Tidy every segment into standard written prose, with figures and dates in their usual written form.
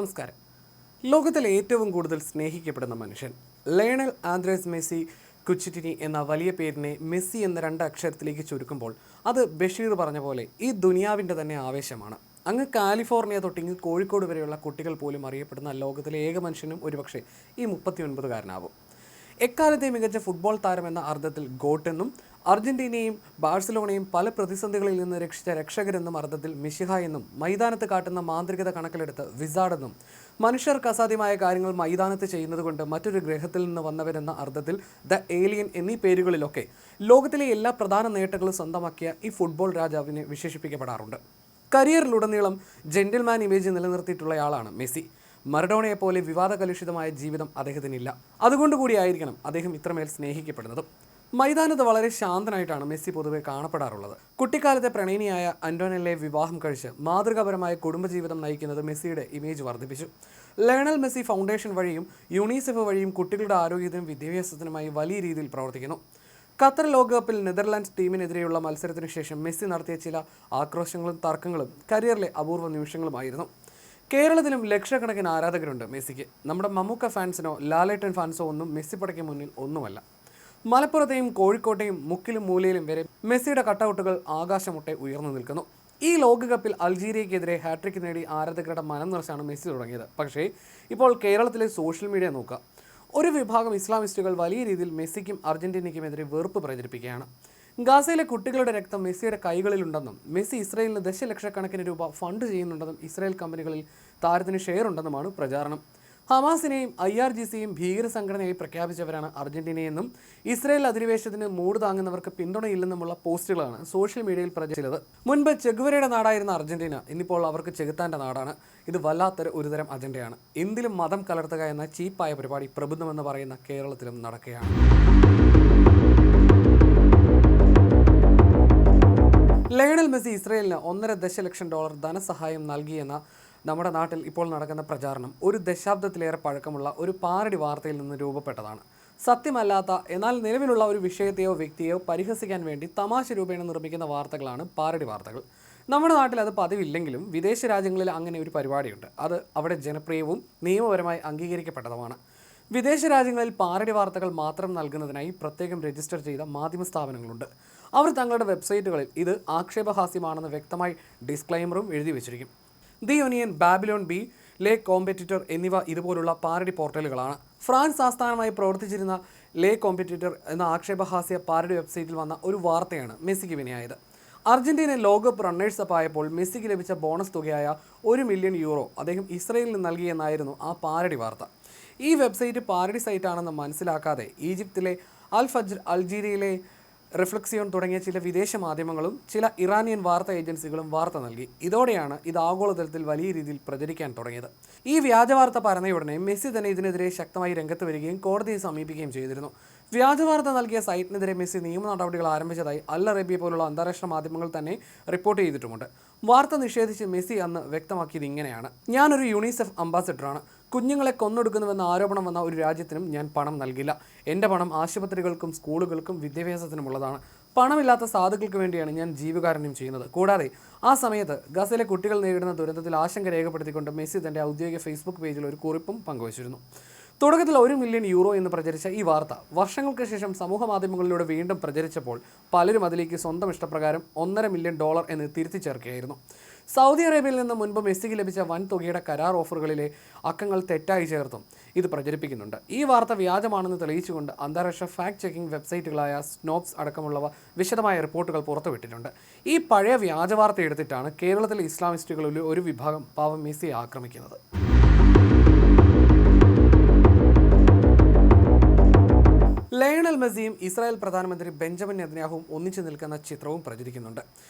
നമസ്കാരം. ലോകത്തിൽ ഏറ്റവും കൂടുതൽ സ്നേഹിക്കപ്പെടുന്ന മനുഷ്യൻ ലയണൽ ആന്ദ്രേസ് മെസ്സി കുച്ചിറ്റിനി എന്ന വലിയ പേരിനെ മെസ്സി എന്ന രണ്ട് അക്ഷരത്തിലേക്ക് ചുരുക്കുമ്പോൾ അത് ബഷീർ പറഞ്ഞ പോലെ ഈ ദുനിയാവിൻ്റെ തന്നെ ആവേശമാണ്. അങ്ങ് കാലിഫോർണിയ തൊട്ടിങ്ങ് കോഴിക്കോട് വരെയുള്ള കുട്ടികൾ പോലും അറിയപ്പെടുന്ന ലോകത്തിലെ ഏക മനുഷ്യനും ഒരുപക്ഷെ ഈ 39-കാരനാവും. എക്കാലത്തെ മികച്ച ഫുട്ബോൾ താരമെന്ന അർത്ഥത്തിൽ ഗോട്ടെന്നും അർജന്റീനയും ബാഴ്സലോണയും പല പ്രതിസന്ധികളിൽ നിന്ന് രക്ഷിച്ച രക്ഷകരെന്നും അർത്ഥത്തിൽ മിശിഹ എന്നും മൈതാനത്ത് കാട്ടുന്ന മാന്ത്രികത കണക്കിലെടുത്ത് വിസാഡെന്നും മനുഷ്യർക്ക് അസാധ്യമായ കാര്യങ്ങൾ മൈതാനത്ത് ചെയ്യുന്നതുകൊണ്ട് മറ്റൊരു ഗ്രഹത്തിൽ നിന്ന് വന്നവരെന്ന അർത്ഥത്തിൽ ദ ഏലിയൻ എന്നീ പേരുകളിലൊക്കെ ലോകത്തിലെ എല്ലാ പ്രധാന നേട്ടങ്ങളും സ്വന്തമാക്കിയ ഈ ഫുട്ബോൾ രാജാവിനെ വിശേഷിപ്പിക്കപ്പെടാറുണ്ട്. കരിയറിലുടനീളം ജെന്റിൽമാൻ ഇമേജ് നിലനിർത്തിയിട്ടുള്ളയാളാണ് മെസ്സി. മറഡോണയെ പോലെ വിവാദ കലുഷിതമായ ജീവിതം അദ്ദേഹത്തിനില്ല. അതുകൊണ്ടുകൂടിയായിരിക്കണം അദ്ദേഹം ഇത്രമേൽ സ്നേഹിക്കപ്പെടുന്നതും. മൈതാനത്ത് വളരെ ശാന്തനായിട്ടാണ് മെസ്സി പൊതുവെ കാണപ്പെടാറുള്ളത്. കുട്ടിക്കാലത്തെ പ്രണയിനിയായ അന്റോനെല്ലയെ വിവാഹം കഴിച്ച് മാതൃകാപരമായ കുടുംബജീവിതം നയിക്കുന്നത് മെസ്സിയുടെ ഇമേജ് വർദ്ധിപ്പിച്ചു. ലയണൽ മെസ്സി ഫൗണ്ടേഷൻ വഴിയും യൂണിസെഫ് വഴിയും കുട്ടികളുടെ ആരോഗ്യത്തിനും വിദ്യാഭ്യാസത്തിനുമായി വലിയ രീതിയിൽ പ്രവർത്തിക്കുന്നു. ഖത്തർ ലോകകപ്പിൽ നെതർലാൻഡ്സ് ടീമിനെതിരെയുള്ള മത്സരത്തിനു ശേഷം മെസ്സി നടത്തിയ ചില ആക്രോശങ്ങളും തർക്കങ്ങളും കരിയറിലെ അപൂർവ നിമിഷങ്ങളുമായിരുന്നു. കേരളത്തിലും ലക്ഷക്കണക്കിന് ആരാധകരുണ്ട് മെസ്സിക്ക്. നമ്മുടെ മമ്മൂക്ക ഫാൻസിനോ ലാലേട്ടൻ ഫാൻസോ ഒന്നും മെസ്സിപ്പടയ്ക്ക് മുന്നിൽ ഒന്നുമല്ല. മലപ്പുറത്തെയും കോഴിക്കോട്ടെയും മുക്കിലും മൂലയിലും വരെ മെസ്സിയുടെ കട്ടൗട്ടുകൾ ആകാശമുട്ടെ ഉയർന്നു നിൽക്കുന്നു. ഈ ലോകകപ്പിൽ അൾജീരിയക്കെതിരെ ഹാട്രിക് നേടി ആരാധകരുടെ മനം നിറച്ചാണ് മെസ്സി തുടങ്ങിയത്. പക്ഷേ ഇപ്പോൾ കേരളത്തിലെ സോഷ്യൽ മീഡിയ നോക്കുക. ഒരു വിഭാഗം ഇസ്ലാമിസ്റ്റുകൾ വലിയ രീതിയിൽ മെസ്സിക്കും അർജന്റീനയ്ക്കുമെതിരെ വെറുപ്പ് പ്രചരിപ്പിക്കുകയാണ്. ഗാസയിലെ കുട്ടികളുടെ രക്തം മെസ്സിയുടെ കൈകളിലുണ്ടെന്നും മെസ്സി ഇസ്രയേലിന് ദശലക്ഷക്കണക്കിന് രൂപ ഫണ്ട് ചെയ്യുന്നുണ്ടെന്നും ഇസ്രായേൽ കമ്പനികളിൽ താരത്തിന് ഷെയർ ഉണ്ടെന്നുമാണ് പ്രചാരണം. ഹമാസിനെയും IRGCയെയും ഭീകര സംഘടനയായി പ്രഖ്യാപിച്ചവരാണ് അർജന്റീനയെന്നും ഇസ്രായേൽ അധിനിവേശത്തിന് മൂട് താങ്ങുന്നവർക്ക് പിന്തുണയില്ലെന്നുമുള്ള പോസ്റ്റുകളാണ് സോഷ്യൽ മീഡിയയിൽ പ്രചരിച്ചത്. മുൻപ് ചെഗുവേരയുടെ നാടായിരുന്ന അർജന്റീന ഇന്നിപ്പോൾ അവർക്ക് ചെകുത്താൻ്റെ നാടാണ്. ഇത് വല്ലാത്തൊരു ഒരുതരം അജണ്ടയാണ്. എന്തിലും മതം കലർത്തുക എന്ന ചീപ്പായ പരിപാടി പ്രബുദ്ധമെന്ന് പറയുന്ന കേരളത്തിലും നടക്കുകയാണ്. ലയണൽ മെസ്സി ഇസ്രയേലിന് $1.5 ദശലക്ഷം ധനസഹായം നൽകിയെന്ന നമ്മുടെ നാട്ടിൽ ഇപ്പോൾ നടക്കുന്ന പ്രചാരണം ഒരു ദശാബ്ദത്തിലേറെ പഴക്കമുള്ള ഒരു പാരഡി വാർത്തയിൽ നിന്ന് രൂപപ്പെട്ടതാണ്. സത്യമല്ലാത്ത എന്നാൽ നിലവിലുള്ള ഒരു വിഷയത്തെയോ വ്യക്തിയെയോ പരിഹസിക്കാൻ വേണ്ടി തമാശ രൂപേണ നിർമ്മിക്കുന്ന വാർത്തകളാണ് പാരഡി വാർത്തകൾ. നമ്മുടെ നാട്ടിൽ അത് പതിവില്ലെങ്കിലും വിദേശ രാജ്യങ്ങളിൽ അങ്ങനെ ഒരു പരിപാടിയുണ്ട്. അത് അവിടെ ജനപ്രിയവും നിയമപരമായി അംഗീകരിക്കപ്പെട്ടതുമാണ്. വിദേശ രാജ്യങ്ങളിൽ പാരഡി വാർത്തകൾ മാത്രം നൽകുന്നതിനായി പ്രത്യേകം രജിസ്റ്റർ ചെയ്ത മാധ്യമ സ്ഥാപനങ്ങളുണ്ട്. അവർ തങ്ങളുടെ വെബ്സൈറ്റുകളിൽ ഇത് ആക്ഷേപഹാസ്യമാണെന്ന് വ്യക്തമായി ഡിസ്ക്ലൈമറും എഴുതി വെച്ചിരിക്കും. ദി ഒനിയൻ, ബാബിലോൺ ബി, ലേ കോമ്പറ്റിറ്റർ എന്നിവ ഇതുപോലുള്ള പാരഡി പോർട്ടലുകളാണ്. ഫ്രാൻസ് ആസ്ഥാനമായി പ്രവർത്തിച്ചിരുന്ന ലേ കോമ്പറ്റിറ്റർ എന്ന ആക്ഷേപഹാസ്യ പാരഡി വെബ്സൈറ്റിൽ വന്ന ഒരു വാർത്തയാണ് മെസ്സിക്ക് വിനയായത്. അർജന്റീന ലോകകപ്പ് റണ്ണേഴ്സപ്പ് ആയപ്പോൾ മെസ്സിക്ക് ലഭിച്ച ബോണസ് തുകയായ €1 മില്യൺ അദ്ദേഹം ഇസ്രയേലിന് നൽകിയെന്നായിരുന്നു ആ പാരഡി വാർത്ത. ഈ വെബ്സൈറ്റ് പാരഡി സൈറ്റാണെന്ന് മനസ്സിലാക്കാതെ ഈജിപ്തിലെ അൽ ഫജ്ർ, അൾജീരിയയിലെ റിഫ്ലക്സിയോൺ തുടങ്ങിയ ചില വിദേശ മാധ്യമങ്ങളും ചില ഇറാനിയൻ വാർത്താ ഏജൻസികളും വാർത്ത നൽകി. ഇതോടെയാണ് ഇത് ആഗോളതലത്തിൽ വലിയ രീതിയിൽ പ്രചരിക്കാൻ തുടങ്ങിയത്. ഈ വ്യാജവാർത്ത പരന്നയുടനെ മെസ്സി തന്നെ ഇതിനെതിരെ ശക്തമായി രംഗത്ത് വരികയും കോടതിയെ സമീപിക്കുകയും ചെയ്തിരുന്നു. വ്യാജവാർത്ത നൽകിയ സൈറ്റിനെതിരെ മെസ്സി നിയമ നടപടികൾ ആരംഭിച്ചതായി അൽ അറേബ്യ പോലുള്ള അന്താരാഷ്ട്ര മാധ്യമങ്ങൾ തന്നെ റിപ്പോർട്ട് ചെയ്തിട്ടുമുണ്ട്. വാർത്ത നിഷേധിച്ച് മെസ്സി അന്ന് വ്യക്തമാക്കിയത് ഇങ്ങനെയാണ്: ഞാനൊരു യൂണിസെഫ് അംബാസിഡറാണ്. കുഞ്ഞുങ്ങളെ കൊന്നൊടുക്കുന്നുവെന്ന ആരോപണം വന്ന ഒരു രാജ്യത്തിനും ഞാൻ പണം നൽകില്ല. എൻ്റെ പണം ആശുപത്രികൾക്കും സ്കൂളുകൾക്കും വിദ്യാഭ്യാസത്തിനുമുള്ളതാണ്. പണമില്ലാത്ത സാധുക്കൾക്ക് വേണ്ടിയാണ് ഞാൻ ജീവകാരുണ്യം ചെയ്യുന്നത്. കൂടാതെ ആ സമയത്ത് ഗസയിലെ കുട്ടികൾ നേരിടുന്ന ദുരന്തത്തിൽ ആശങ്ക രേഖപ്പെടുത്തിക്കൊണ്ട് മെസ്സി തൻ്റെ ഔദ്യോഗിക ഫേസ്ബുക്ക് പേജിൽ ഒരു കുറിപ്പും പങ്കുവച്ചിരുന്നു. തുടക്കത്തിൽ €1 മില്യൺ എന്ന് പ്രചരിച്ച ഈ വാർത്ത വർഷങ്ങൾക്ക് ശേഷം സമൂഹ മാധ്യമങ്ങളിലൂടെ വീണ്ടും പ്രചരിച്ചപ്പോൾ പലരും അതിലേക്ക് സ്വന്തം ഇഷ്ടപ്രകാരം $1.5 മില്യൺ എന്ന് തിരുത്തി ചേർക്കുകയായിരുന്നു. സൗദി അറേബ്യയിൽ നിന്ന് മുൻപ് മെസ്സിക്ക് ലഭിച്ച വൻ തുകയുടെ കരാർ ഓഫറുകളിലെ അക്കങ്ങൾ തെറ്റായി ചേർത്തും ഇത് പ്രചരിപ്പിക്കുന്നുണ്ട്. ഈ വാർത്ത വ്യാജമാണെന്ന് തെളിയിച്ചുകൊണ്ട് അന്താരാഷ്ട്ര ഫാക്ട് ചെക്കിംഗ് വെബ്സൈറ്റുകളായ സ്നോപ്സ് അടക്കമുള്ളവ വിശദമായ റിപ്പോർട്ടുകൾ പുറത്തുവിട്ടിട്ടുണ്ട്. ഈ പഴയ വ്യാജവാർത്ത എടുത്തിട്ടാണ് കേരളത്തിലെ ഇസ്ലാമിസ്റ്റുകളിൽ ഒരു വിഭാഗം പാവം മെസ്സിയെ ആക്രമിക്കുന്നത്. ലയണൽ മെസ്സിയും ഇസ്രായേൽ പ്രധാനമന്ത്രി ബെഞ്ചമിൻ നെതന്യാഹുവും ഒന്നിച്ചു നിൽക്കുന്ന ചിത്രവും പ്രചരിക്കുന്നുണ്ട്.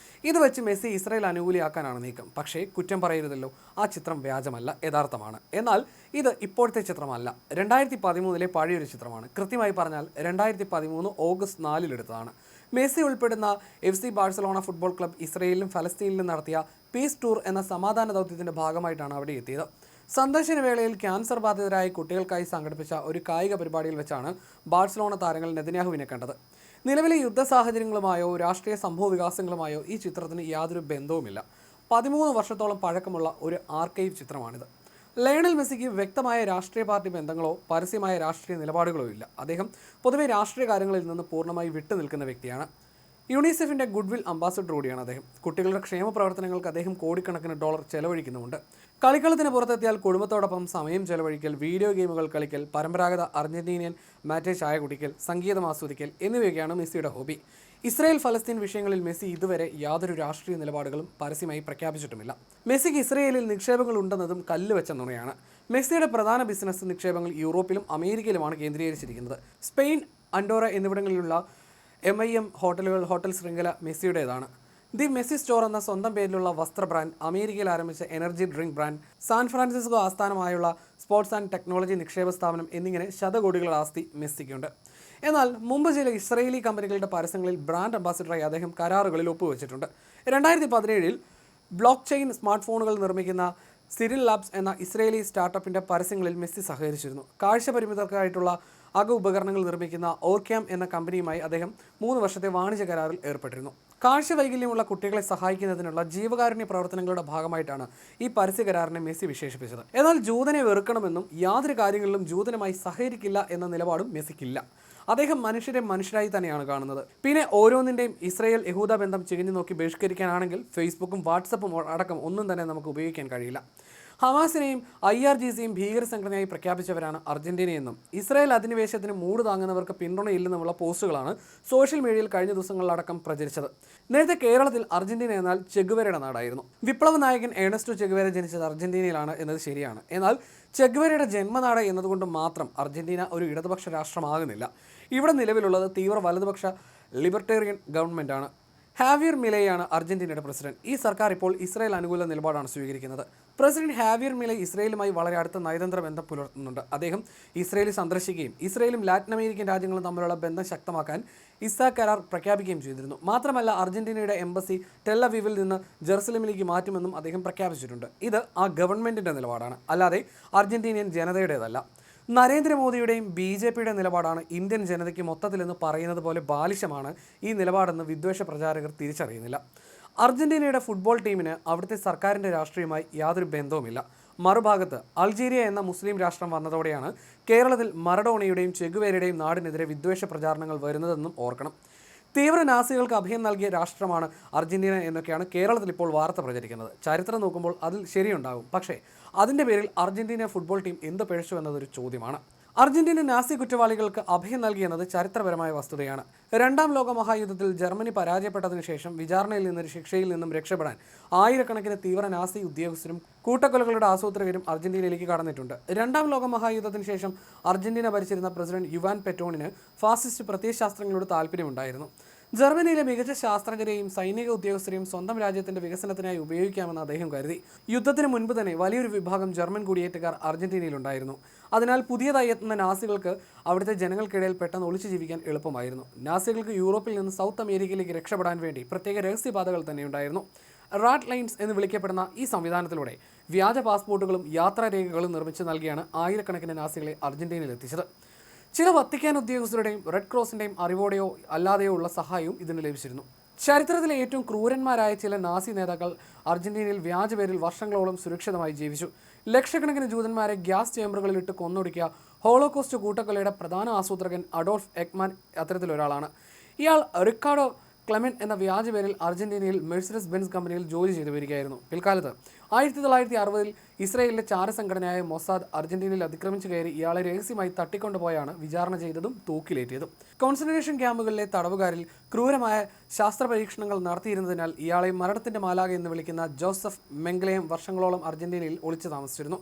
ഇത് വെച്ച് മെസ്സി ഇസ്രായേൽ അനുകൂലിയാക്കാനാണ് നീക്കം. പക്ഷേ കുറ്റം പറയരുതല്ലോ, ആ ചിത്രം വ്യാജമല്ല, യഥാർത്ഥമാണ്. എന്നാൽ ഇത് ഇപ്പോഴത്തെ ചിത്രമല്ല, 2013 പഴയൊരു ചിത്രമാണ്. കൃത്യമായി പറഞ്ഞാൽ 2013 ഓഗസ്റ്റ് 4 എടുത്തതാണ്. മെസ്സി ഉൾപ്പെടുന്ന FC ബാഴ്സലോണ ഫുട്ബോൾ ക്ലബ്ബ് ഇസ്രായേലിലും ഫലസ്തീനിലും നടത്തിയ പീസ് ടൂർ എന്ന സമാധാന ദൗത്യത്തിൻ്റെ ഭാഗമായിട്ടാണ് അവിടെ എത്തിയത്. സന്ദർശന വേളയിൽ ക്യാൻസർ ബാധിതരായ കുട്ടികൾക്കായി സംഘടിപ്പിച്ച ഒരു കായിക പരിപാടിയിൽ വെച്ചാണ് ബാഴ്സലോണ താരങ്ങൾ നെതന്യാഹുവിനെ കണ്ടത്. നിലവിലെ യുദ്ധ സാഹചര്യങ്ങളുമായോ രാഷ്ട്രീയ സംഭവ വികാസങ്ങളുമായോ ഈ ചിത്രത്തിന് യാതൊരു ബന്ധവുമില്ല. 13 വർഷത്തോളം പഴക്കമുള്ള ഒരു ആർക്കൈവ് ചിത്രമാണിത്. ലയണൽ മെസ്സിക്ക് വ്യക്തമായ രാഷ്ട്രീയ പാർട്ടി ബന്ധങ്ങളോ പരസ്യമായ രാഷ്ട്രീയ നിലപാടുകളോ ഇല്ല. അദ്ദേഹം പൊതുവെ രാഷ്ട്രീയ കാര്യങ്ങളിൽ നിന്ന് പൂർണ്ണമായി വിട്ടുനിൽക്കുന്ന വ്യക്തിയാണ്. യുണിസെഫിൻ്റെ ഗുഡ്വിൽ അംബാസഡർ കൂടിയാണ് അദ്ദേഹം. കുട്ടികളുടെ ക്ഷേമ പ്രവർത്തനങ്ങൾക്ക് അദ്ദേഹം കോടിക്കണക്കിന് ഡോളർ ചെലവഴിക്കുന്നുമുണ്ട്. കളിക്കളത്തിന് പുറത്തെത്തിയാൽ കുടുംബത്തോടൊപ്പം സമയം ചെലവഴിക്കൽ, വീഡിയോ ഗെയിമുകൾ കളിക്കൽ, പരമ്പരാഗത അർജന്റീനിയൻ മാറ്റേ ചായ കുടിക്കൽ, സംഗീതം ആസ്വദിക്കൽ എന്നിവയൊക്കെയാണ് മെസ്സിയുടെ ഹോബി. ഇസ്രായേൽ ഫലസ്തീൻ വിഷയങ്ങളിൽ മെസ്സി ഇതുവരെ യാതൊരു രാഷ്ട്രീയ നിലപാടുകളും പരസ്യമായി പ്രഖ്യാപിച്ചിട്ടുമില്ല. മെസ്സിക്ക് ഇസ്രയേലിൽ നിക്ഷേപങ്ങൾ ഉണ്ടെന്നതും കല്ലുവെച്ച നുണയാണ്. മെസ്സിയുടെ പ്രധാന ബിസിനസ് നിക്ഷേപങ്ങൾ യൂറോപ്പിലും അമേരിക്കയിലുമാണ് കേന്ദ്രീകരിച്ചിരിക്കുന്നത്. സ്പെയിൻ, അൻഡോറ എന്നിവിടങ്ങളിലുള്ള MIM ഹോട്ടൽ ശൃംഖല മെസ്സിയുടേതാണ്. ദി മെസ്സി സ്റ്റോർ എന്ന സ്വന്തം പേരിലുള്ള വസ്ത്ര ബ്രാൻഡ്, അമേരിക്കയിൽ ആരംഭിച്ച energy drink brand, San Francisco ആസ്ഥാനമായുള്ള സ്പോർട്സ് ആൻഡ് ടെക്നോളജി നിക്ഷേപ സ്ഥാപനം എന്നിങ്ങനെ ശതകോടികളുടെ ആസ്തി മെസ്സിക്കുണ്ട്. എന്നാൽ മുമ്പ് ചില ഇസ്രയേലി കമ്പനികളുടെ പരസ്യങ്ങളിൽ ബ്രാൻഡ് അംബാസിഡറായി അദ്ദേഹം കരാറുകളിൽ ഒപ്പുവെച്ചിട്ടുണ്ട്. 2017 ബ്ലോക്ക് ചെയിൻ സ്മാർട്ട് ഫോണുകൾ നിർമ്മിക്കുന്ന സിരിൽ ലാബ്സ് എന്ന ഇസ്രയേലി സ്റ്റാർട്ടപ്പിൻ്റെ പരസ്യങ്ങളിൽ മെസ്സി സഹകരിച്ചിരുന്നു. കാഴ്ച പരിമിതർക്കായിട്ടുള്ള ഉപകരണങ്ങൾ നിർമ്മിക്കുന്ന ഓർക്യാം എന്ന കമ്പനിയുമായി അദ്ദേഹം 3 വർഷത്തെ വാണിജ്യ കരാറിൽ ഏർപ്പെട്ടിരുന്നു. കാഴ്ച വൈകല്യമുള്ള കുട്ടികളെ സഹായിക്കുന്നതിനുള്ള ജീവകാരുണ്യ പ്രവർത്തനങ്ങളുടെ ഭാഗമായിട്ടാണ് ഈ പരസ്യ കരാറിനെ മെസ്സി വിശേഷിപ്പിച്ചത്. എന്നാൽ ജൂതനെ വെറുക്കണമെന്നും യാതൊരു കാര്യങ്ങളിലും ജൂതനുമായി സഹകരിക്കില്ല എന്ന നിലപാടും മെസ്സിക്കില്ല. അദ്ദേഹം മനുഷ്യരെ മനുഷ്യരായി തന്നെയാണ് കാണുന്നത്. പിന്നെ ഓരോന്നിൻ്റെയും ഇസ്രായേൽ യഹൂദ ബന്ധം ചികഞ്ഞു നോക്കി ബഹിഷ്കരിക്കാനാണെങ്കിൽ ഫേസ്ബുക്കും വാട്സപ്പും അടക്കം ഒന്നും തന്നെ നമുക്ക് ഉപയോഗിക്കാൻ കഴിയില്ല. ഹമാസിനെയും IRGCയും ഭീകര സംഘടനയായി പ്രഖ്യാപിച്ചവരാണ് അർജന്റീനയെന്നും ഇസ്രായേൽ അധിനിവേശത്തിന് മൂട് താങ്ങുന്നവർക്ക് പിന്തുണയില്ലെന്നുമുള്ള പോസ്റ്റുകളാണ് സോഷ്യൽ മീഡിയയിൽ കഴിഞ്ഞ ദിവസങ്ങളിലടക്കം പ്രചരിച്ചത്. നേരത്തെ കേരളത്തിൽ അർജന്റീന എന്നാൽ ചെഗുവേരയുടെ നാടായിരുന്നു. വിപ്ലവ നായകൻ ഏണസ്റ്റോ ചെഗുവേര ജനിച്ചത് അർജന്റീനയിലാണ് എന്നത് ശരിയാണ്. എന്നാൽ ചെഗുവേരയുടെ ജന്മനാട് എന്നതുകൊണ്ട് മാത്രം അർജന്റീന ഒരു ഇടതുപക്ഷ രാഷ്ട്രമാകുന്നില്ല. ഇവിടെ നിലവിലുള്ളത് തീവ്ര വലതുപക്ഷ ലിബർട്ടേറിയൻ ഗവൺമെൻറ്റാണ്. ഹാവിയർ മിലെയാണ് അർജന്റീനയുടെ പ്രസിഡന്റ്. ഈ സർക്കാർ ഇപ്പോൾ ഇസ്രായേൽ അനുകൂല നിലപാടാണ് സ്വീകരിക്കുന്നത്. പ്രസിഡന്റ് ഹാവിയർ മിലെ ഇസ്രായേലുമായി വളരെ അടുത്ത നയതന്ത്ര ബന്ധം പുലർത്തുന്നുണ്ട്. അദ്ദേഹം ഇസ്രായേൽ സന്ദർശിക്കുകയും ഇസ്രായേലും ലാറ്റിൻ അമേരിക്കൻ രാജ്യങ്ങളും തമ്മിലുള്ള ബന്ധം ശക്തമാക്കാൻ കരാർ പ്രഖ്യാപിക്കുകയും ചെയ്തിരുന്നു. മാത്രമല്ല അർജന്റീനയുടെ എംബസി ടെൽ-അവീവിൽ നിന്ന് ജെറുസലേമിലേക്ക് മാറ്റുമെന്നും അദ്ദേഹം പ്രഖ്യാപിച്ചിട്ടുണ്ട്. ഇത് ആ ഗവൺമെന്റിന്റെ നിലപാടാണ്, അല്ലാതെ അർജന്റീനിയൻ ജനതയുടേതല്ല. നരേന്ദ്രമോദിയുടെയും BJPയുടെ നിലപാടാണ് ഇന്ത്യൻ ജനതയ്ക്ക് മൊത്തത്തിലെന്ന് പറയുന്നത് പോലെ ബാലിശമാണ് ഈ നിലപാടെന്ന് വിദ്വേഷ പ്രചാരകർ തിരിച്ചറിയുന്നില്ല. അർജന്റീനയുടെ ഫുട്ബോൾ ടീമിന് അവിടുത്തെ സർക്കാരിൻ്റെ രാഷ്ട്രീയവുമായി യാതൊരു ബന്ധവുമില്ല. മറുഭാഗത്ത് അൾജീരിയ എന്ന മുസ്ലിം രാഷ്ട്രം വന്നതോടെയാണ് കേരളത്തിൽ മറഡോണയുടെയും ചെഗുവേരയുടെയും നാടിനെതിരെ വിദ്വേഷ പ്രചാരണങ്ങൾ വരുന്നതെന്നും ഓർക്കണം. തീവ്ര നാസികൾക്ക് അഭയം നൽകിയ രാഷ്ട്രമാണ് അർജന്റീന എന്നൊക്കെയാണ് കേരളത്തിൽ ഇപ്പോൾ വാർത്ത പ്രചരിക്കുന്നത്. ചരിത്രം നോക്കുമ്പോൾ അതിൽ ശരിയുണ്ടാകും. പക്ഷേ അതിൻ്റെ പേരിൽ അർജന്റീന ഫുട്ബോൾ ടീം എന്ത് പിഴച്ചു എന്നതൊരു ചോദ്യമാണ്. അർജന്റീന നാസി കുറ്റവാളികൾക്ക് അഭയം നൽകിയെന്നത് ചരിത്രപരമായ വസ്തുതയാണ്. 2ാം ലോക മഹായുദ്ധത്തിൽ ജർമ്മനി പരാജയപ്പെട്ടതിനു ശേഷം വിചാരണയിൽ നിന്നും ശിക്ഷയിൽ നിന്നും രക്ഷപ്പെടാൻ ആയിരക്കണക്കിന് തീവ്ര നാസി ഉദ്യോഗസ്ഥരും കൂട്ടക്കൊലകളുടെ ആസൂത്രകരും അർജന്റീനയിലേക്ക് കടന്നിട്ടുണ്ട്. 2ാം ലോക മഹായുദ്ധത്തിന് ശേഷം അർജന്റീന ഭരിച്ചിരുന്ന പ്രസിഡന്റ് യുവാൻ പെറ്റോണിന് ഫാസിസ്റ്റ് പ്രത്യയശാസ്ത്രങ്ങളോട് താല്പര്യമുണ്ടായിരുന്നു. ജർമ്മനിയിലെ മികച്ച ശാസ്ത്രജ്ഞരെയും സൈനിക ഉദ്യോഗസ്ഥരെയും സ്വന്തം രാജ്യത്തിന്റെ വികസനത്തിനായി ഉപയോഗിക്കാമെന്ന് അദ്ദേഹം കരുതി. യുദ്ധത്തിന് മുൻപ് തന്നെ വലിയൊരു വിഭാഗം ജർമ്മൻ കുടിയേറ്റക്കാർ അർജന്റീനയിലുണ്ടായിരുന്നു. അതിനാൽ പുതിയതായി എത്തുന്ന നാസികൾക്ക് അവിടുത്തെ ജനങ്ങൾക്കിടയിൽ പെട്ടെന്ന് ഒളിച്ചു ജീവിക്കാൻ എളുപ്പമായിരുന്നു. നാസികൾക്ക് യൂറോപ്പിൽ നിന്ന് സൗത്ത് അമേരിക്കയിലേക്ക് രക്ഷപ്പെടാൻ വേണ്ടി പ്രത്യേക രഹസ്യപാതകൾ തന്നെയുണ്ടായിരുന്നു. റാഡ് ലൈൻസ് എന്ന് വിളിക്കപ്പെടുന്ന ഈ സംവിധാനത്തിലൂടെ വ്യാജ പാസ്പോർട്ടുകളും യാത്രാരേഖകളും നിർമ്മിച്ച് നൽകിയാണ് ആയിരക്കണക്കിന് നാസികളെ അർജന്റീനയിൽ എത്തിച്ചത്. ചില വത്തിക്കാൻ ഉദ്യോഗസ്ഥരുടെയും റെഡ് ക്രോസിൻ്റെയും അറിവോടെയോ അല്ലാതെയോ ഉള്ള സഹായവും ഇതിന് ലഭിച്ചിരുന്നു. ചരിത്രത്തിലെ ഏറ്റവും ക്രൂരന്മാരായ ചില നാസി നേതാക്കൾ അർജന്റീനയിൽ വ്യാജപേരിൽ വർഷങ്ങളോളം സുരക്ഷിതമായി ജീവിച്ചു. ലക്ഷക്കണക്കിന് ജൂതന്മാരെ ഗ്യാസ് ചേമ്പറുകളിലിട്ട് കൊന്നൊടുക്കിയ ഹോളോകോസ്റ്റ് കൂട്ടക്കൊലയുടെ പ്രധാന ആസൂത്രകൻ അഡോൾഫ് എക്മാൻ അത്തരത്തിലൊരാളാണ്. ഇയാൾ റിക്കാർഡോ ക്ലെമൻ എന്ന വ്യാജപേരിൽ അർജന്റീനയിൽ മെഴ്സിഡസ് ബെൻസ് കമ്പനിയിൽ ജോലി ചെയ്തു വരികയായിരുന്നു. പിൽക്കാലത്ത് 1960-ൽ ഇസ്രായേലിലെ ചാരസംഘടനയായ മൊസാദ് അർജന്റീനയിൽ അതിക്രമിച്ചു കയറി ഇയാളെ രഹസ്യമായി തട്ടിക്കൊണ്ടുപോയാണ് വിചാരണ ചെയ്തതും തൂക്കിലേറ്റിയതും. കോൺസെൻട്രേഷൻ ക്യാമ്പുകളിലെ തടവുകാരിൽ ക്രൂരമായ ശാസ്ത്ര പരീക്ഷണങ്ങൾ നടത്തിയിരുന്നതിനാൽ ഇയാളെ മരണത്തിന്റെ മാലാഖ എന്ന് വിളിക്കുന്ന ജോസഫ് മെംഗലെയും വർഷങ്ങളോളം അർജന്റീനയിൽ ഒളിച്ചു താമസിച്ചിരുന്നു.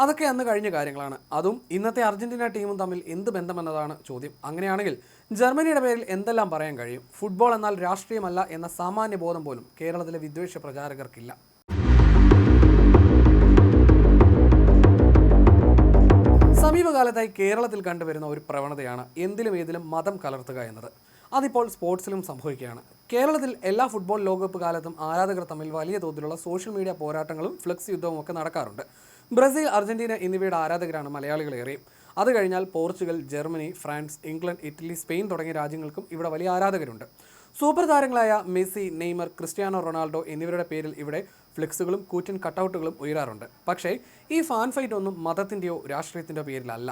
അതൊക്കെ അന്ന് കഴിഞ്ഞ കാര്യങ്ങളാണ്. അതും ഇന്നത്തെ അർജന്റീന ടീമും തമ്മിൽ എന്ത് ബന്ധമെന്നതാണ് ചോദ്യം. അങ്ങനെയാണെങ്കിൽ ജർമ്മനിയുടെ പേരിൽ എന്തെല്ലാം പറയാൻ കഴിയും? ഫുട്ബോൾ എന്നാൽ രാഷ്ട്രീയമല്ല എന്ന സാമാന്യ ബോധം പോലും കേരളത്തിലെ വിദ്വേഷ പ്രചാരകർക്കില്ല. സമീപകാലത്തായി കേരളത്തിൽ കണ്ടുവരുന്ന ഒരു പ്രവണതയാണ് എന്തിലും ഏതിലും മതം കലർത്തുക എന്നത്. അതിപ്പോൾ സ്പോർട്സിലും സംഭവിക്കുകയാണ്. കേരളത്തിൽ എല്ലാ ഫുട്ബോൾ ലോകകപ്പ് കാലത്തും ആരാധകർ തമ്മിൽ വലിയ തോതിലുള്ള സോഷ്യൽ മീഡിയ പോരാട്ടങ്ങളും ഫ്ലെക്സ് യുദ്ധവും ഒക്കെ നടക്കാറുണ്ട്. ബ്രസീൽ, അർജന്റീന എന്നിവയുടെ ആരാധകരാണ് മലയാളികളേറെയും. അത് കഴിഞ്ഞാൽ Portugal, Germany, France, England, Italy, Spain തുടങ്ങിയ രാജ്യങ്ങൾക്കും ഇവിടെ വലിയ ആരാധകരുണ്ട്. സൂപ്പർ താരങ്ങളായ മെസ്സി, നെയ്മർ, ക്രിസ്ത്യാനോ റൊണാൾഡോ എന്നിവരുടെ പേരിൽ ഇവിടെ ഫ്ലെക്സുകളും കൂറ്റൻ കട്ടൗട്ടുകളും ഉയരാറുണ്ട്. പക്ഷേ ഈ ഫാൻ ഫൈറ്റ് ഒന്നും മതത്തിൻ്റെയോ രാഷ്ട്രീയത്തിൻ്റെയോ പേരിലല്ല.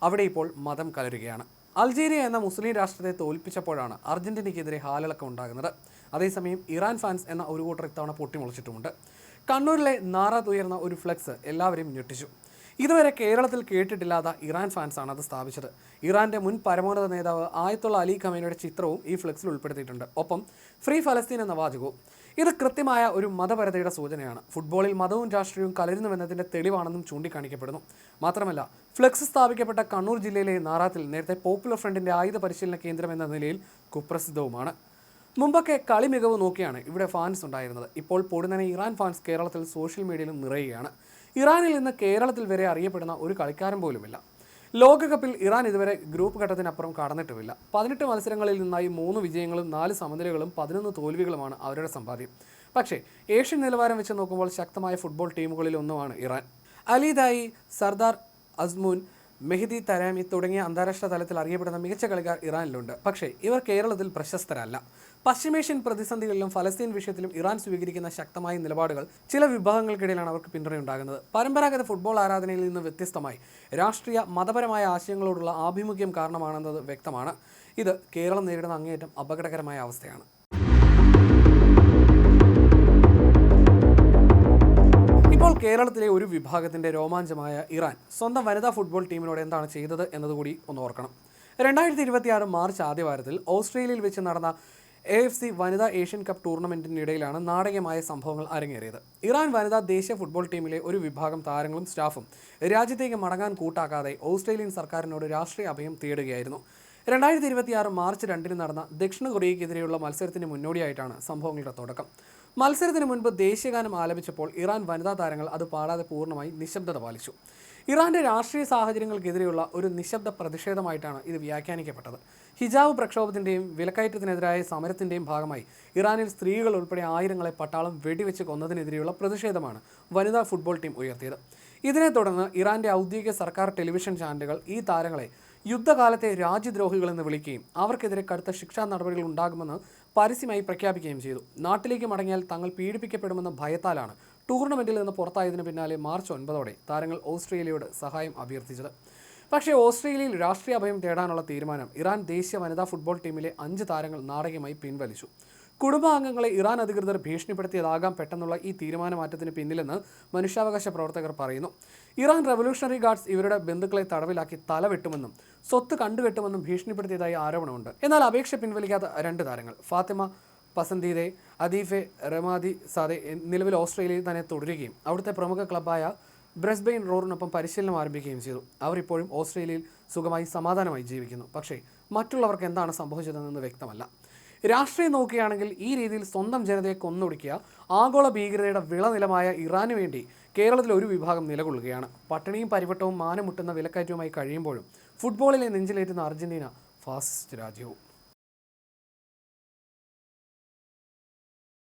അവിടെ ഇപ്പോൾ മതം കലരുകയാണ്. അൾജീരിയ എന്ന മുസ്ലിം രാഷ്ട്രത്തെ തോൽപ്പിച്ചപ്പോഴാണ് അർജന്റീനയ്ക്കെതിരെ ഹാലിളക്കം ഉണ്ടാകുന്നത്. അതേസമയം ഇറാൻ ഫാൻസ് എന്ന ഒരു കൂട്ടർ ഇത്തവണ പൊട്ടിമുളച്ചിട്ടുമുണ്ട്. കണ്ണൂരിലെ നാറാത്ത് ഉയർന്ന ഒരു ഫ്ലെക്സ് എല്ലാവരെയും ഞെട്ടിച്ചു. ഇതുവരെ കേരളത്തിൽ കേട്ടിട്ടില്ലാത്ത ഇറാൻ ഫാൻസാണ് അത് സ്ഥാപിച്ചത്. ഇറാന്റെ മുൻ പരമോന്നത നേതാവ് ആയത്തുള്ള അലി ഖമേനിയുടെ ചിത്രവും ഈ ഫ്ലെക്സിൽ ഉൾപ്പെടുത്തിയിട്ടുണ്ട്. ഒപ്പം ഫ്രീ ഫലസ്തീൻ എന്ന വാചകവും. ഇത് കൃത്യമായ ഒരു മതപരതയുടെ സൂചനയാണ്. ഫുട്ബോളിൽ മതവും രാഷ്ട്രീയവും കലരുന്നുവെന്നതിൻ്റെ തെളിവാണെന്നും ചൂണ്ടിക്കാണിക്കപ്പെടുന്നു. മാത്രമല്ല, ഫ്ലെക്സ് സ്ഥാപിക്കപ്പെട്ട കണ്ണൂർ ജില്ലയിലെ നാറാത്തിൽ നേരത്തെ പോപ്പുലർ ഫ്രണ്ടിന്റെ ആയുധ പരിശീലന കേന്ദ്രം എന്ന നിലയിൽ കുപ്രസിദ്ധവുമാണ്. മുമ്പൊക്കെ കളി മികവ് നോക്കിയാണ് ഇവിടെ ഫാൻസ് ഉണ്ടായിരുന്നത്. ഇപ്പോൾ പൊടുന്നനെ ഇറാൻ ഫാൻസ് കേരളത്തിൽ സോഷ്യൽ മീഡിയയിലും നിറയുകയാണ്. ഇറാനിൽ നിന്ന് കേരളത്തിൽ വരെ അറിയപ്പെടുന്ന ഒരു കളിക്കാരൻ പോലുമില്ല. ലോകകപ്പിൽ ഇറാൻ ഇതുവരെ ഗ്രൂപ്പ് ഘട്ടത്തിനപ്പുറം കടന്നിട്ടുമില്ല. 18 മത്സരങ്ങളിൽ നിന്നായി 3 വിജയങ്ങളും 4 സമനിലകളും 11 തോൽവികളുമാണ് അവരുടെ സമ്പാദ്യം. പക്ഷേ ഏഷ്യൻ നിലവാരം വെച്ച് നോക്കുമ്പോൾ ശക്തമായ ഫുട്ബോൾ ടീമുകളിൽ ഒന്നുമാണ് ഇറാൻ. അലിദായി, സർദാർ അസ്മുൻ, മെഹ്ദി തരാമി തുടങ്ങിയ അന്താരാഷ്ട്ര തലത്തിൽ അറിയപ്പെടുന്ന മികച്ച കളിക്കാർ ഇറാനിലുണ്ട്. പക്ഷേ ഇവർ കേരളത്തിൽ പ്രശസ്തരല്ല. പശ്ചിമേഷ്യൻ പ്രതിസന്ധികളിലും ഫലസ്തീൻ വിഷയത്തിലും ഇറാൻ സ്വീകരിക്കുന്ന ശക്തമായ നിലപാടുകൾ ചില വിഭാഗങ്ങൾക്കിടയിലാണ് അവർക്ക് പിന്തുണയുണ്ടാകുന്നത്. പരമ്പരാഗത ഫുട്ബോൾ ആരാധനയിൽ നിന്ന് വ്യത്യസ്തമായി രാഷ്ട്രീയ മതപരമായ ആശയങ്ങളോടുള്ള ആഭിമുഖ്യം കാരണമാണെന്നത് വ്യക്തമാണ്. ഇത് കേരളം നേരിടുന്ന അങ്ങേയറ്റം അപകടകരമായ അവസ്ഥയാണ്. ഇപ്പോൾ കേരളത്തിലെ ഒരു വിഭാഗത്തിൻ്റെ രോമാഞ്ചമായ ഇറാൻ സ്വന്തം വനിതാ ഫുട്ബോൾ ടീമിനോട് എന്താണ് ചെയ്തത് എന്നതുകൂടി ഒന്ന് ഓർക്കണം. 2026 മാർച്ച് ആദ്യവാരത്തിൽ ഓസ്ട്രേലിയയിൽ വെച്ച് നടന്ന AFC വനിതാ ഏഷ്യൻ കപ്പ് ടൂർണമെൻറ്റിനിടയിലാണ് നാടകീയമായ സംഭവങ്ങൾ അരങ്ങേറിയത്. ഇറാൻ വനിതാ ദേശീയ ഫുട്ബോൾ ടീമിലെ ഒരു വിഭാഗം താരങ്ങളും സ്റ്റാഫും രാജ്യത്തേക്ക് മടങ്ങാൻ കൂട്ടാക്കാതെ ഓസ്ട്രേലിയൻ സർക്കാരിനോട് രാഷ്ട്രീയ അഭയം തേടുകയായിരുന്നു. 2026 മാർച്ച് 2 നടന്ന ദക്ഷിണ കൊറിയയ്ക്കെതിരെയുള്ള മത്സരത്തിന് മുന്നോടിയായിട്ടാണ് സംഭവങ്ങളുടെ തുടക്കം. മത്സരത്തിന് മുൻപ് ദേശീയഗാനം ആലപിച്ചപ്പോൾ ഇറാൻ വനിതാ താരങ്ങൾ അത് പാടാതെ പൂർണ്ണമായി നിശബ്ദത പാലിച്ചു. ഇറാന്റെ രാഷ്ട്രീയ സാഹചര്യങ്ങൾക്കെതിരെയുള്ള ഒരു നിശബ്ദ പ്രതിഷേധമായിട്ടാണ് ഇത് വ്യാഖ്യാനിക്കപ്പെട്ടത്. ഹിജാബ് പ്രക്ഷോഭത്തിൻ്റെയും വിലക്കയറ്റത്തിനെതിരായ സമരത്തിൻ്റെയും ഭാഗമായി ഇറാനിൽ സ്ത്രീകൾ ഉൾപ്പെടെ ആയിരങ്ങളെ പട്ടാളം വെടിവെച്ച് കൊന്നതിനെതിരെയുള്ള പ്രതിഷേധമാണ് വനിതാ ഫുട്ബോൾ ടീം ഉയർത്തിയത്. ഇതിനെ തുടർന്ന് ഇറാന്റെ ഔദ്യോഗിക സർക്കാർ ടെലിവിഷൻ ചാനലുകൾ ഈ താരങ്ങളെ യുദ്ധകാലത്തെ രാജ്യദ്രോഹികളെന്ന് വിളിക്കുകയും അവർക്കെതിരെ കടുത്ത ശിക്ഷാ നടപടികൾ ഉണ്ടാകുമെന്ന് പരസ്യമായി പ്രഖ്യാപിക്കുകയും ചെയ്തു. നാട്ടിലേക്ക് മടങ്ങിയാൽ തങ്ങൾ പീഡിപ്പിക്കപ്പെടുമെന്ന ഭയത്താലാണ് ടൂർണമെൻറ്റിൽ നിന്ന് പുറത്തായതിനു പിന്നാലെ മാർച്ച് 9 താരങ്ങൾ ഓസ്ട്രേലിയയോട് സഹായം അഭ്യർത്ഥിച്ചത്. പക്ഷേ ഓസ്ട്രേലിയയിൽ രാഷ്ട്രീയ അഭയം തേടാനുള്ള തീരുമാനം ഇറാൻ ദേശീയ വനിതാ ഫുട്ബോൾ ടീമിലെ 5 താരങ്ങൾ നാടകീയമായി പിൻവലിച്ചു. കുടുംബാംഗങ്ങളെ ഇറാൻ അധികൃതർ ഭീഷണിപ്പെടുത്തിയതാകാം പെട്ടെന്നുള്ള ഈ തീരുമാനമാറ്റത്തിന് പിന്നിലെന്ന് മനുഷ്യാവകാശ പ്രവർത്തകർ പറയുന്നു. ഇറാൻ റവല്യൂഷണറി ഗാർഡ്സ് ഇവരുടെ ബന്ധുക്കളെ തടവിലാക്കി തല വെട്ടുമെന്നും സ്വത്ത് കണ്ടുകെട്ടുമെന്നും ഭീഷണിപ്പെടുത്തിയതായി ആരോപണമുണ്ട്. എന്നാൽ അപേക്ഷ പിൻവലിക്കാത്ത 2 താരങ്ങൾ ഫാത്തിമ പസന്തീദെ, അദീഫെ റമാദി സാദെ നിലവിൽ ഓസ്ട്രേലിയയിൽ തന്നെ തുടരുകയും അവിടുത്തെ പ്രമുഖ ക്ലബ്ബായ ബ്രിസ്ബെയിൻ റോറിനൊപ്പം പരിശീലനം ആരംഭിക്കുകയും ചെയ്തു. അവർ ഇപ്പോഴും ഓസ്ട്രേലിയയിൽ സുഖമായി സമാധാനമായി ജീവിക്കുന്നു. പക്ഷേ മറ്റുള്ളവർക്ക് എന്താണ് സംഭവിച്ചതെന്ന് വ്യക്തമല്ല. രാഷ്ട്രീയം നോക്കുകയാണെങ്കിൽ ഈ രീതിയിൽ സ്വന്തം ജനതയെ കൊന്നൊടുക്കിയ ആഗോള ഭീകരതയുടെ വിളനിലമായ ഇറാനു വേണ്ടി കേരളത്തിലെ ഒരു വിഭാഗം നിലകൊള്ളുകയാണ്. പട്ടിണിയും പരിവട്ടവും മാനമുട്ടുന്ന വിലക്കയറ്റവുമായി കഴിയുമ്പോഴും ഫുട്ബോളിലെ നെഞ്ചിലേറ്റുന്ന അർജന്റീന ഫാസിസ്റ്റ് രാജ്യവും.